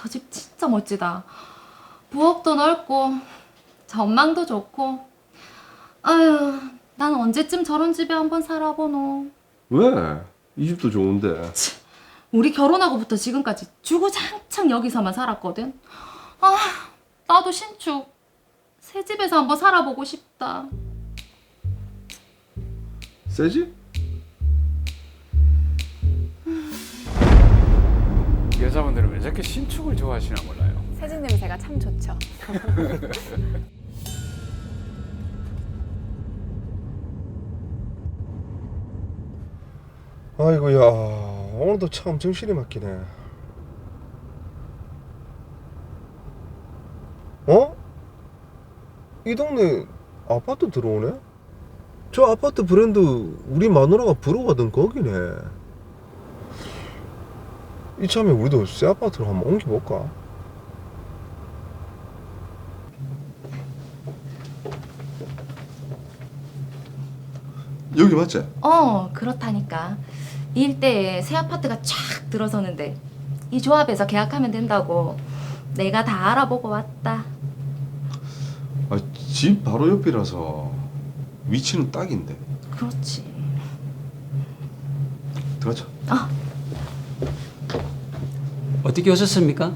저 집 진짜 멋지다. 부엌도 넓고 전망도 좋고. 아유, 난 언제쯤 저런 집에 한번 살아보노. 왜? 이 집도 좋은데. 우리 결혼하고부터 지금까지 주구장창 여기서만 살았거든. 아, 나도 신축 새 집에서 한번 살아보고 싶다. 새 집? 여자분들은 왜 저렇게 신축을 좋아하시나 몰라요. 새집 냄새가 참 좋죠. 아이고야, 오늘도 참 정신이 막히네. 어? 이 동네 아파트 들어오네? 저 아파트 브랜드 우리 마누라가 부러워하던 거기네. 이참에 우리도 새 아파트로 한번 옮겨볼까? 여기 맞지? 그렇다니까. 이 일대에 새 아파트가 쫙 들어서는데 이 조합에서 계약하면 된다고 내가 다 알아보고 왔다. 아, 집 바로 옆이라서 위치는 딱인데. 그렇지. 들어가자. 어떻게 오셨습니까?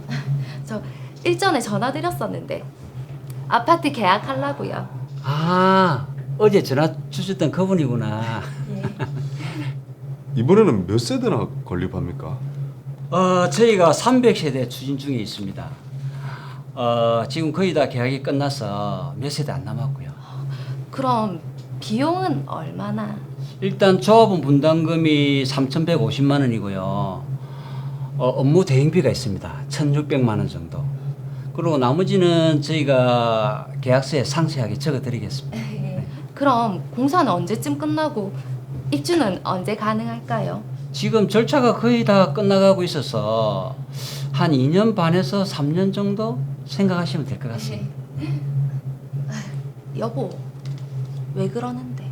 저 일전에 전화 드렸었는데 아파트 계약하려고요. 아, 어제 전화 주셨던 그분이구나. 이번에는 몇 세대나 건립합니까? 저희가 300세대 추진 중에 있습니다. 지금 거의 다 계약이 끝나서 몇 세대 안 남았고요. 그럼 비용은 얼마나? 일단 조합원 분담금이 3,150만 원이고요. 업무 대행비가 있습니다. 1,600만 원 정도. 그리고 나머지는 저희가 계약서에 상세하게 적어드리겠습니다. 그럼 공사는 언제쯤 끝나고 입주는 언제 가능할까요? 지금 절차가 거의 다 끝나가고 있어서 한 2년 반에서 3년 정도 생각하시면 될 것 같습니다. 여보, 왜 그러는데?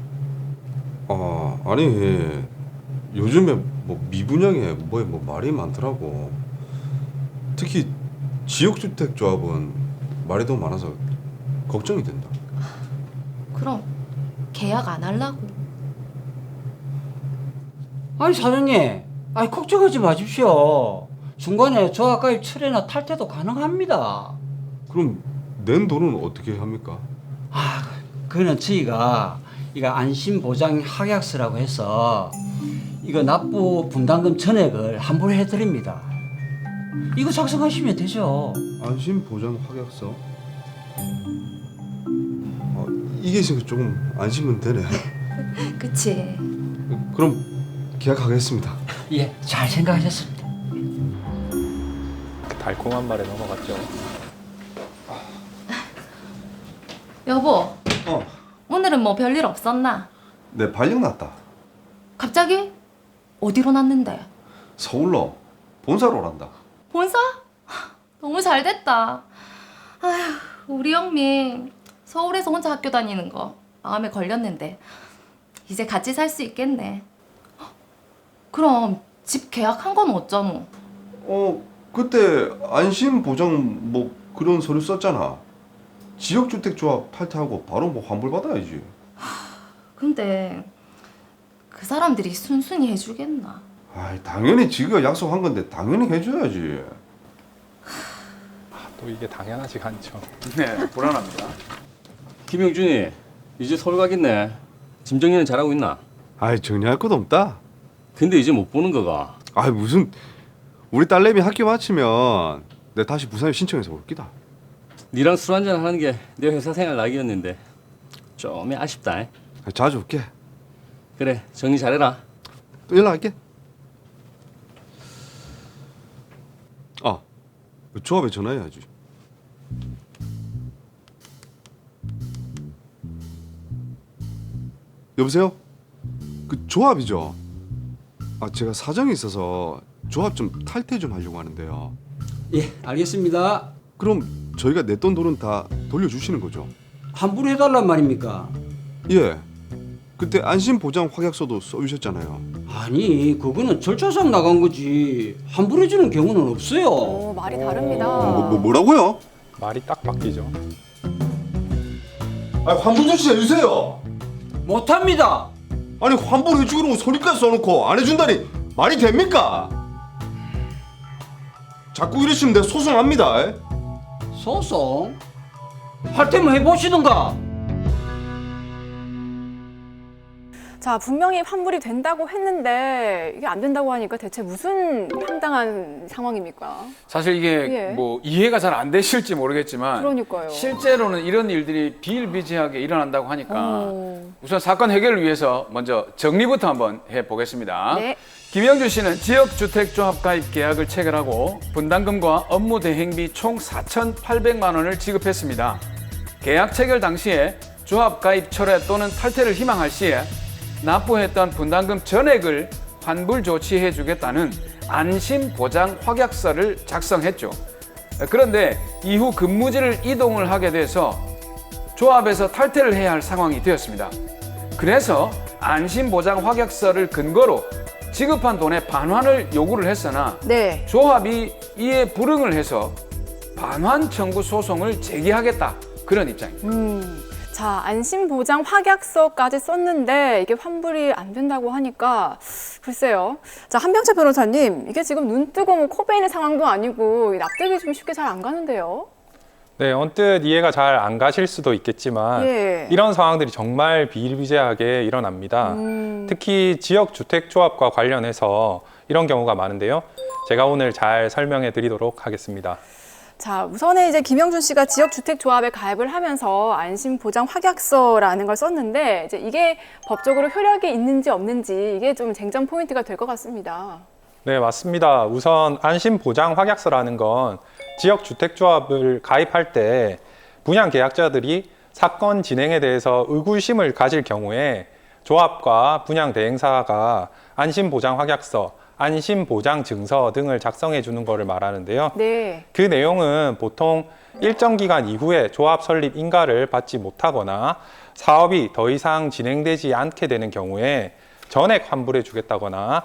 아니 요즘에 뭐 미분양에 뭐 말이 많더라고. 특히 지역주택 조합은 말이 더 많아서 걱정이 된다. 그럼 계약 안 하려고? 아니 사장님, 아니 걱정하지 마십시오. 중간에 조합가입 철회나 탈퇴도 가능합니다. 그럼 낸 돈은 어떻게 합니까? 그거는 저희가 이거 안심보장 확약서라고 해서 이거 납부 분담금 전액을 환불 해드립니다. 이거 작성하시면 되죠. 안심보장 확약서? 이게 있으니까 조금 안심은 되네. 그치? 그럼 계약하겠습니다. 예, 잘 생각하셨습니다. 달콤한 말에 넘어갔죠. 여보, 오늘은 뭐 별일 없었나? 내 발령 났다. 갑자기? 어디로 났는데? 서울로 본사로 오란다. 본사? 너무 잘 됐다. 아휴, 우리 영민 서울에서 혼자 학교 다니는 거 마음에 걸렸는데 이제 같이 살 수 있겠네. 그럼 집 계약한 건 어쩌노? 그때 안심보장 뭐 그런 서류 썼잖아. 지역주택조합 탈퇴하고 바로 뭐 환불받아야지. 근데 그 사람들이 순순히 해주겠나? 아이, 당연히 지가 약속한 건데 당연히 해줘야지. 또 이게 당연하지가 않죠. 네, 불안합니다. 김영준이 이제 서울 가겠네. 짐 정리는 잘하고 있나? 아이, 정리할 것도 없다. 근데 이제 못 보는 거가. 아이, 무슨 우리 딸내미 학교 마치면 내 다시 부산에 신청해서 올 기다. 니랑 술 한잔 하는 게 내 회사 생활 낙이었는데 좀 아쉽다. 자주 올게. 그래, 정리 잘해라. 또 연락할게. 조합에 전화해야지. 여보세요? 그 조합이죠? 제가 사정이 있어서 조합 좀 탈퇴 좀 하려고 하는데요. 예, 알겠습니다. 그럼 저희가 냈던 돈은 다 돌려주시는 거죠? 환불해달란 말입니까? 예. 그때 안심보장 확약서도 써주셨잖아요. 아니 그거는 절차상 나간 거지 환불해주는 경우는 없어요. 말이 다릅니다. 뭐라고요? 말이 딱 바뀌죠. 아니 환불 조치 해주세요. 못합니다. 아니 환불해주기로 소리까지 써놓고 안 해준다니 말이 됩니까? 자꾸 이러시면 내가 소송합니다. 소송? 할 테면 해보시든가. 자, 분명히 환불이 된다고 했는데 이게 안 된다고 하니까 대체 무슨 황당한 상황입니까? 사실 이게 예. 뭐 이해가 잘 안 되실지 모르겠지만 그러니까요. 실제로는 이런 일들이 비일비재하게 일어난다고 하니까 어. 우선 사건 해결을 위해서 먼저 정리부터 한번 해보겠습니다. 네. 김영준 씨는 지역주택조합 가입 계약을 체결하고 분담금과 업무 대행비 총 4,800만 원을 지급했습니다. 계약 체결 당시에 조합 가입 철회 또는 탈퇴를 희망할 시에 납부했던 분담금 전액을 환불 조치해 주겠다는 안심보장 확약서를 작성했죠. 그런데 이후 근무지를 이동을 하게 돼서 조합에서 탈퇴를 해야 할 상황이 되었습니다. 그래서 안심보장 확약서를 근거로 지급한 돈의 반환을 요구를 했으나 네. 조합이 이에 불응을 해서 반환 청구 소송을 제기하겠다 그런 입장입니다. 자, 안심보장 확약서까지 썼는데 이게 환불이 안 된다고 하니까 글쎄요. 자, 한병철 변호사님, 이게 지금 눈 뜨고 뭐 코 베이는 상황도 아니고 납득이 좀 쉽게 잘 안 가는데요. 네, 언뜻 이해가 잘 안 가실 수도 있겠지만 예. 이런 상황들이 정말 비일비재하게 일어납니다. 특히 지역주택조합과 관련해서 이런 경우가 많은데요. 제가 오늘 잘 설명해 드리도록 하겠습니다. 자, 우선에 이제 김영준 씨가 지역주택조합에 가입을 하면서 안심보장 확약서라는 걸 썼는데 이제 이게 법적으로 효력이 있는지 없는지 이게 좀 쟁점 포인트가 될 것 같습니다. 네, 맞습니다. 우선 안심보장 확약서라는 건 지역주택조합을 가입할 때 분양계약자들이 사건 진행에 대해서 의구심을 가질 경우에 조합과 분양대행사가 안심보장 확약서, 안심보장 증서 등을 작성해 주는 것을 말하는데요. 네. 그 내용은 보통 일정 기간 이후에 조합 설립 인가를 받지 못하거나 사업이 더 이상 진행되지 않게 되는 경우에 전액 환불해 주겠다거나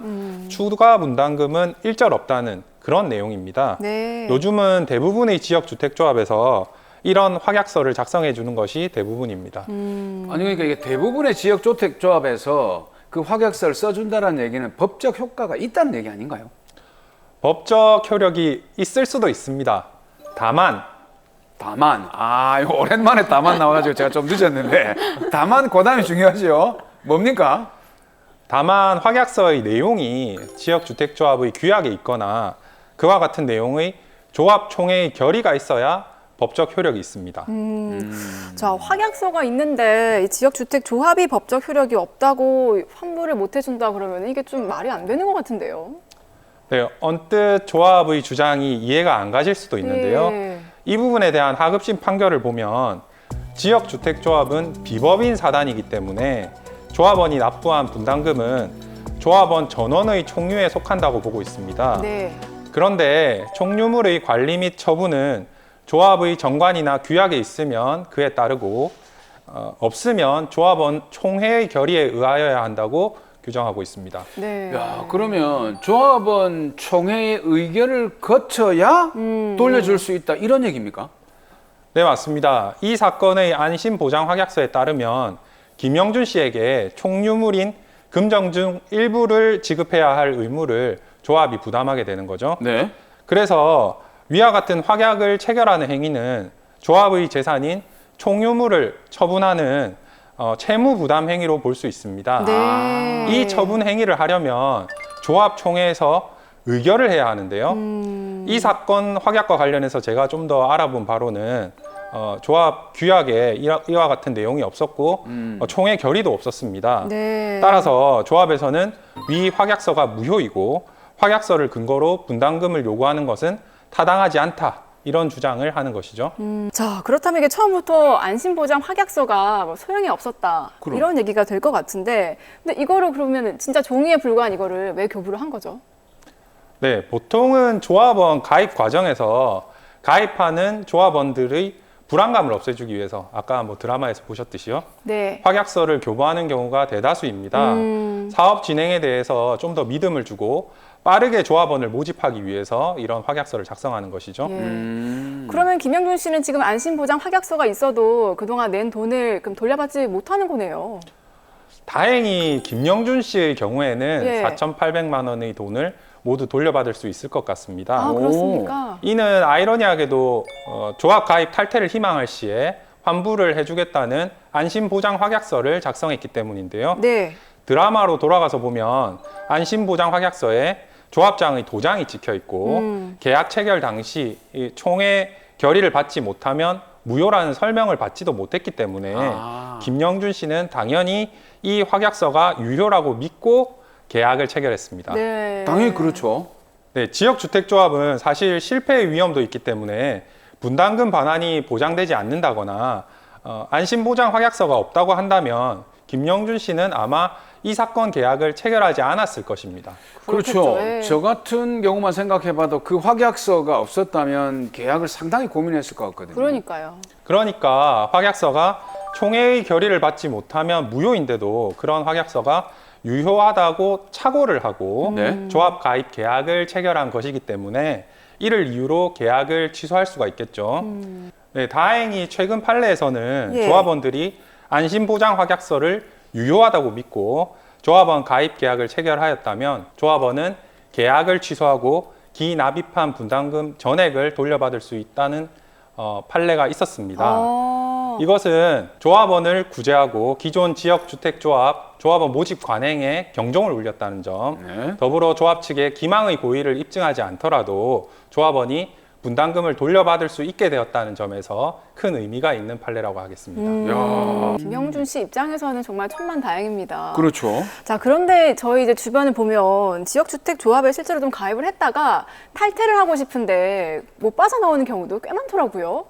추가 분담금은 일절 없다는 그런 내용입니다. 네. 요즘은 대부분의 지역주택조합에서 이런 확약서를 작성해 주는 것이 대부분입니다. 아니 그러니까 이게 대부분의 지역주택조합에서 그 확약서를 써준다는 얘기는 법적 효과가 있다는 얘기 아닌가요? 법적 효력이 있을 수도 있습니다. 다만 이거 오랜만에 다만 나와가지고 제가 좀 늦었는데 다만 고담이 중요하죠. 뭡니까? 다만 확약서의 내용이 지역주택조합의 규약에 있거나 그와 같은 내용의 조합총회의 결의가 있어야 법적 효력이 있습니다. 자, 확약서가 있는데 이 지역주택조합이 법적 효력이 없다고 환불을 못 해준다 그러면 이게 좀 말이 안 되는 것 같은데요. 네, 언뜻 조합의 주장이 이해가 안 가실 수도 있는데요. 예. 이 부분에 대한 하급심 판결을 보면 지역주택조합은 비법인 사단이기 때문에 조합원이 납부한 분담금은 조합원 전원의 총유에 속한다고 보고 있습니다. 네. 그런데 총유물의 관리 및 처분은 조합의 정관이나 규약에 있으면 그에 따르고 없으면 조합원 총회의 결의에 의하여야 한다고 규정하고 있습니다. 네. 야, 그러면 조합원 총회의 의결을 거쳐야 돌려줄 수 있다 이런 얘기입니까? 네, 맞습니다. 이 사건의 안심보장 확약서에 따르면 김영준 씨에게 총유물인 금정 중 일부를 지급해야 할 의무를 조합이 부담하게 되는 거죠. 네. 그래서 위와 같은 확약을 체결하는 행위는 조합의 재산인 총유물을 처분하는 채무 부담 행위로 볼 수 있습니다. 네. 이 처분 행위를 하려면 조합 총회에서 의결을 해야 하는데요. 이 사건 확약과 관련해서 제가 좀 더 알아본 바로는 조합 규약에 이와 같은 내용이 없었고 총회 결의도 없었습니다. 네. 따라서 조합에서는 위 확약서가 무효이고 확약서를 근거로 분담금을 요구하는 것은 타당하지 않다. 이런 주장을 하는 것이죠. 자, 그렇다면 이게 처음부터 안심보장 확약서가 뭐 소용이 없었다. 그럼. 이런 얘기가 될 것 같은데 근데 이거를 그러면 진짜 종이에 불과한 이거를 왜 교부를 한 거죠? 네, 보통은 조합원 가입 과정에서 가입하는 조합원들의 불안감을 없애주기 위해서 아까 뭐 드라마에서 보셨듯이요. 네. 확약서를 교부하는 경우가 대다수입니다. 사업 진행에 대해서 좀 더 믿음을 주고 빠르게 조합원을 모집하기 위해서 이런 확약서를 작성하는 것이죠. 예. 그러면 김영준 씨는 지금 안심보장 확약서가 있어도 그동안 낸 돈을 그럼 돌려받지 못하는 거네요. 다행히 김영준 씨의 경우에는 예. 4,800만 원의 돈을 모두 돌려받을 수 있을 것 같습니다. 아, 그렇습니까? 이는 아이러니하게도 조합 가입 탈퇴를 희망할 시에 환불을 해주겠다는 안심보장 확약서를 작성했기 때문인데요. 네. 드라마로 돌아가서 보면 안심보장 확약서에 조합장의 도장이 찍혀 있고 계약 체결 당시 이 총회 결의를 받지 못하면 무효라는 설명을 받지도 못했기 때문에 김영준 씨는 당연히 이 확약서가 유효라고 믿고 계약을 체결했습니다. 네. 당연히 그렇죠. 네, 지역주택조합은 사실 실패의 위험도 있기 때문에 분담금 반환이 보장되지 않는다거나 안심보장 확약서가 없다고 한다면 김영준 씨는 아마 이 사건 계약을 체결하지 않았을 것입니다. 그렇죠. 그렇겠죠. 예. 저 같은 경우만 생각해봐도 그 확약서가 없었다면 계약을 상당히 고민했을 것 같거든요. 그러니까요. 그러니까 확약서가 총회의 결의를 받지 못하면 무효인데도 그런 확약서가 유효하다고 착오를 하고 네. 조합 가입 계약을 체결한 것이기 때문에 이를 이유로 계약을 취소할 수가 있겠죠. 네, 다행히 최근 판례에서는 예. 조합원들이 안심보장 확약서를 유효하다고 믿고 조합원 가입 계약을 체결하였다면 조합원은 계약을 취소하고 기납입한 분담금 전액을 돌려받을 수 있다는 판례가 있었습니다. 이것은 조합원을 구제하고 기존 지역주택조합 조합원 모집 관행에 경종을 울렸다는 점, 네. 더불어 조합 측에 기망의 고의를 입증하지 않더라도 조합원이 분담금을 돌려받을 수 있게 되었다는 점에서 큰 의미가 있는 판례라고 하겠습니다. 야, 김영준 씨 입장에서는 정말 천만다행입니다. 그렇죠. 자, 그런데 저희 이제 주변을 보면 지역주택 조합에 실제로 좀 가입을 했다가 탈퇴를 하고 싶은데 못 빠져나오는 경우도 꽤 많더라고요.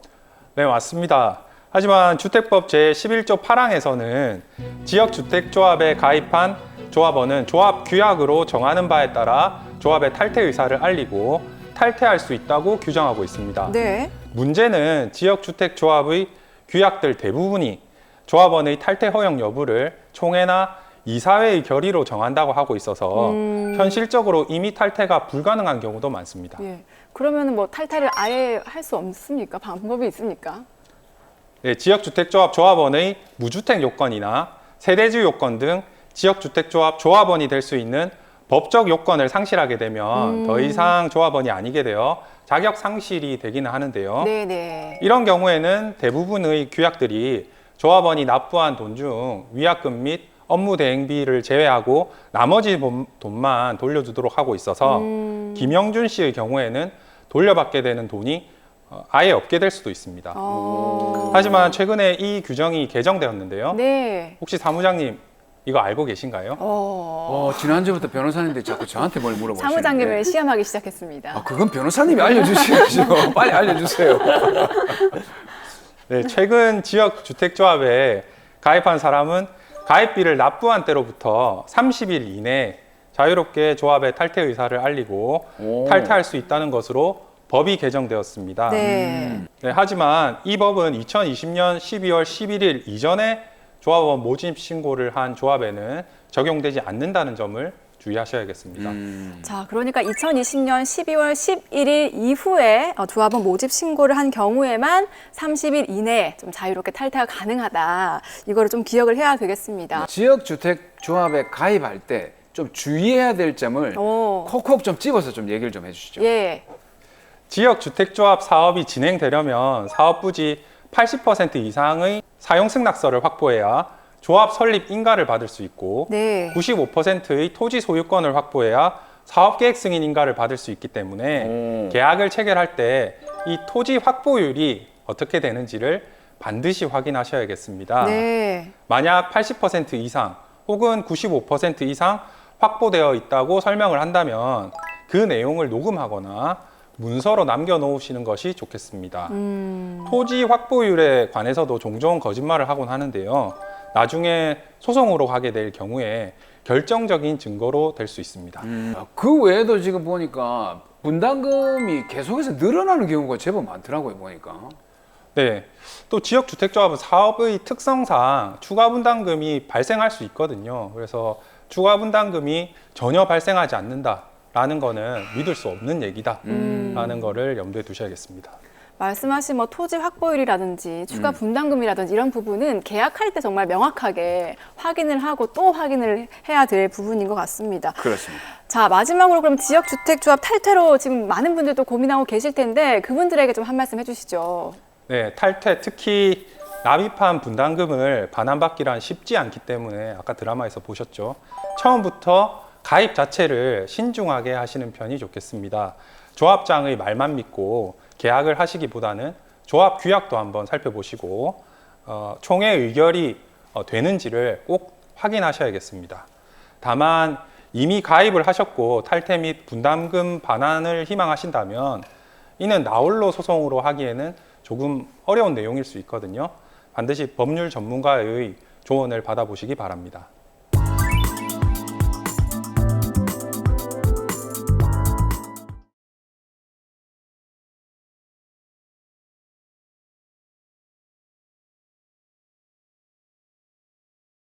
네, 맞습니다. 하지만 주택법 제11조 8항에서는 지역주택조합에 가입한 조합원은 조합 규약으로 정하는 바에 따라 조합의 탈퇴 의사를 알리고 탈퇴할 수 있다고 규정하고 있습니다. 네. 문제는 지역주택조합의 규약들 대부분이 조합원의 탈퇴 허용 여부를 총회나 이사회의 결의로 정한다고 하고 있어서 현실적으로 이미 탈퇴가 불가능한 경우도 많습니다. 예. 그러면 뭐 탈퇴를 아예 할 수 없습니까? 방법이 있습니까? 네, 지역주택조합 조합원의 무주택 요건이나 세대주 요건 등 지역주택조합 조합원이 될 수 있는 법적 요건을 상실하게 되면 더 이상 조합원이 아니게 되어 자격 상실이 되기는 하는데요. 네네. 이런 경우에는 대부분의 규약들이 조합원이 납부한 돈 중 위약금 및 업무 대행비를 제외하고 나머지 돈만 돌려주도록 하고 있어서 김영준 씨의 경우에는 돌려받게 되는 돈이 아예 없게 될 수도 있습니다. 하지만 최근에 이 규정이 개정되었는데요. 네. 혹시 사무장님 이거 알고 계신가요? 지난주부터 변호사님들이 자꾸 저한테 뭘 물어보시는데. 사무장님을 시험하기 시작했습니다. 그건 변호사님이 알려주셔야죠. 빨리 알려주세요. 네, 최근 지역주택조합에 가입한 사람은 가입비를 납부한 때로부터 30일 이내에 자유롭게 조합의 탈퇴 의사를 알리고 탈퇴할 수 있다는 것으로 법이 개정되었습니다. 네. 네, 하지만 이 법은 2020년 12월 11일 이전에 조합원 모집 신고를 한 조합에는 적용되지 않는다는 점을 주의하셔야겠습니다. 자, 그러니까 2020년 12월 11일 이후에 조합원 모집 신고를 한 경우에만 30일 이내에 좀 자유롭게 탈퇴가 가능하다. 이거를 좀 기억을 해야 되겠습니다. 지역주택조합에 가입할 때 좀 주의해야 될 점을 콕콕 좀 집어서 좀 얘기를 좀 해주시죠. 예. 지역주택조합 사업이 진행되려면 사업부지 80% 이상의 사용승낙서를 확보해야 조합 설립 인가를 받을 수 있고 네. 95%의 토지 소유권을 확보해야 사업계획 승인 인가를 받을 수 있기 때문에 계약을 체결할 때 이 토지 확보율이 어떻게 되는지를 반드시 확인하셔야겠습니다. 네. 만약 80% 이상 혹은 95% 이상 확보되어 있다고 설명을 한다면 그 내용을 녹음하거나 문서로 남겨놓으시는 것이 좋겠습니다. 토지 확보율에 관해서도 종종 거짓말을 하곤 하는데요. 나중에 소송으로 가게 될 경우에 결정적인 증거로 될 수 있습니다. 그 외에도 지금 보니까 분담금이 계속해서 늘어나는 경우가 제법 많더라고요, 보니까. 네. 또 지역주택조합은 사업의 특성상 추가 분담금이 발생할 수 있거든요. 그래서 추가 분담금이 전혀 발생하지 않는다라는 거는 믿을 수 없는 얘기다라는 거를 염두에 두셔야겠습니다. 말씀하신 뭐 토지 확보율이라든지 추가 분담금이라든지 이런 부분은 계약할 때 정말 명확하게 확인을 하고 또 확인을 해야 될 부분인 것 같습니다. 그렇습니다. 자, 마지막으로 그럼 지역주택조합 탈퇴로 지금 많은 분들도 고민하고 계실 텐데 그분들에게 좀 한 말씀 해주시죠. 네, 탈퇴 특히 납입한 분담금을 반환받기란 쉽지 않기 때문에 아까 드라마에서 보셨죠. 처음부터 가입 자체를 신중하게 하시는 편이 좋겠습니다. 조합장의 말만 믿고 계약을 하시기보다는 조합 규약도 한번 살펴보시고 총회 의결이 되는지를 꼭 확인하셔야겠습니다. 다만 이미 가입을 하셨고 탈퇴 및 분담금 반환을 희망하신다면 이는 나홀로 소송으로 하기에는 조금 어려운 내용일 수 있거든요. 반드시 법률 전문가의 조언을 받아보시기 바랍니다.